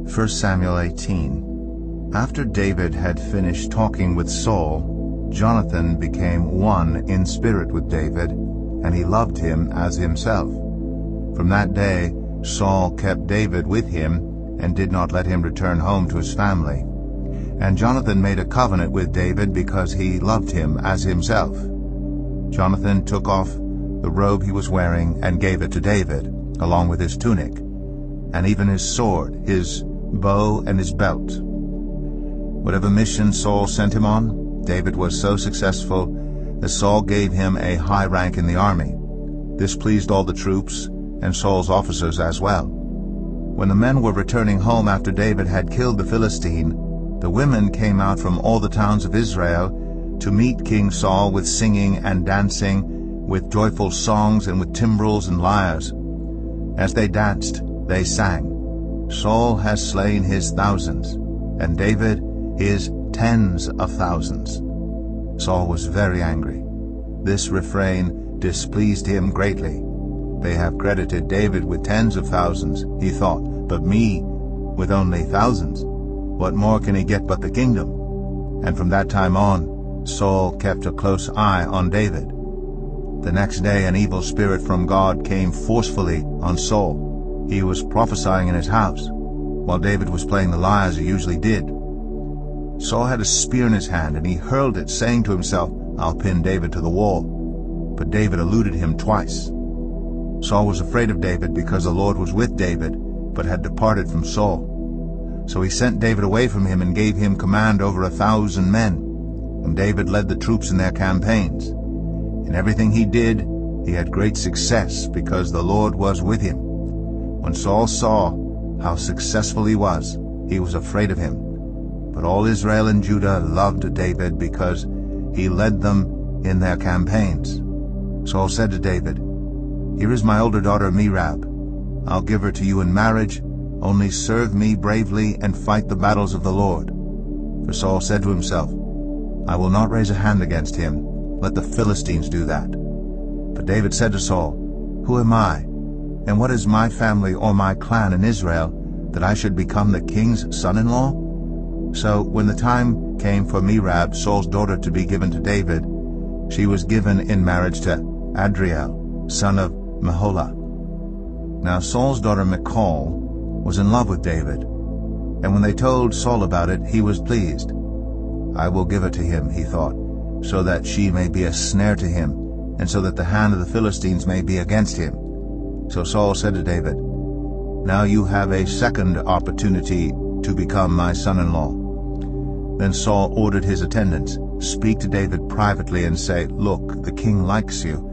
1 Samuel 18. After David had finished talking with Saul, Jonathan became one in spirit with David, and he loved him as himself. From that day Saul kept David with him and did not let him return home to his family. And Jonathan made a covenant with David because he loved him as himself. Jonathan took off the robe he was wearing and gave it to David, along with his tunic, and even his sword, his bow, and his belt. Whatever mission Saul sent him on, David was so successful that Saul gave him a high rank in the army. This pleased all the troops and Saul's officers as well. When the men were returning home after David had killed the Philistine, the women came out from all the towns of Israel to meet King Saul with singing and dancing, with joyful songs and with timbrels and lyres. As they danced, they sang, "Saul has slain his thousands, and David his tens of thousands." Saul was very angry. This refrain displeased him greatly. They have credited David with tens of thousands, he thought, but me with only thousands. What more can he get but the kingdom? And from that time on, Saul kept a close eye on David. The next day an evil spirit from God came forcefully on Saul. He was prophesying in his house, while David was playing the lyre as he usually did. Saul had a spear in his hand, and he hurled it, saying to himself, "I'll pin David to the wall." But David eluded him twice. Saul was afraid of David because the Lord was with David, but had departed from Saul. So he sent David away from him and gave him command over 1,000 men. And David led the troops in their campaigns. In everything he did, he had great success because the Lord was with him. When Saul saw how successful he was afraid of him. But all Israel and Judah loved David because he led them in their campaigns. Saul said to David, "Here is my older daughter Merab. I'll give her to you in marriage. Only serve me bravely and fight the battles of the Lord." For Saul said to himself, "I will not raise a hand against him. Let the Philistines do that." But David said to Saul, "Who am I, and what is my family or my clan in Israel, that I should become the king's son-in-law?" So when the time came for Merab, Saul's daughter, to be given to David, she was given in marriage to Adriel, son of Meholah. Now Saul's daughter Michal was in love with David, and when they told Saul about it, he was pleased. "I will give her to him," he thought, "so that she may be a snare to him, and so that the hand of the Philistines may be against him." So Saul said to David, "Now you have a second opportunity to become my son-in-law." Then Saul ordered his attendants, "Speak to David privately and say, 'Look, the king likes you,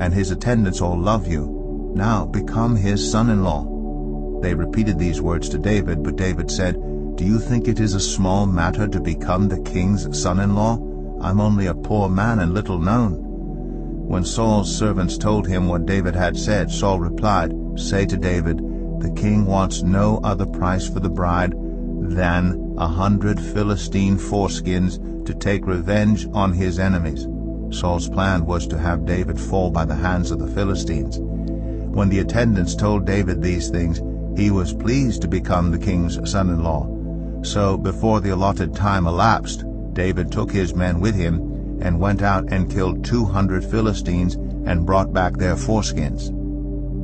and his attendants all love you. Now become his son-in-law.'" They repeated these words to David, but David said, "Do you think it is a small matter to become the king's son-in-law? I'm only a poor man and little known." When Saul's servants told him what David had said, Saul replied, "Say to David, the king wants no other price for the bride than 100 Philistine foreskins to take revenge on his enemies." Saul's plan was to have David fall by the hands of the Philistines. When the attendants told David these things, he was pleased to become the king's son-in-law. So before the allotted time elapsed, David took his men with him and went out and killed 200 Philistines and brought back their foreskins.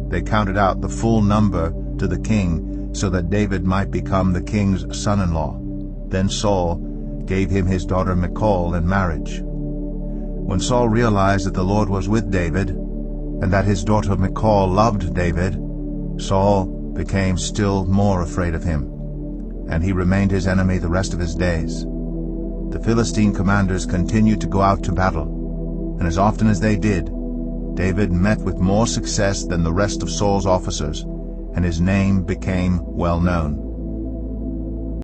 They counted out the full number to the king so that David might become the king's son-in-law. Then Saul gave him his daughter Michal in marriage. When Saul realized that the Lord was with David and that his daughter Michal loved David, Saul became still more afraid of him, and he remained his enemy the rest of his days. The Philistine commanders continued to go out to battle, and as often as they did, David met with more success than the rest of Saul's officers, and his name became well known.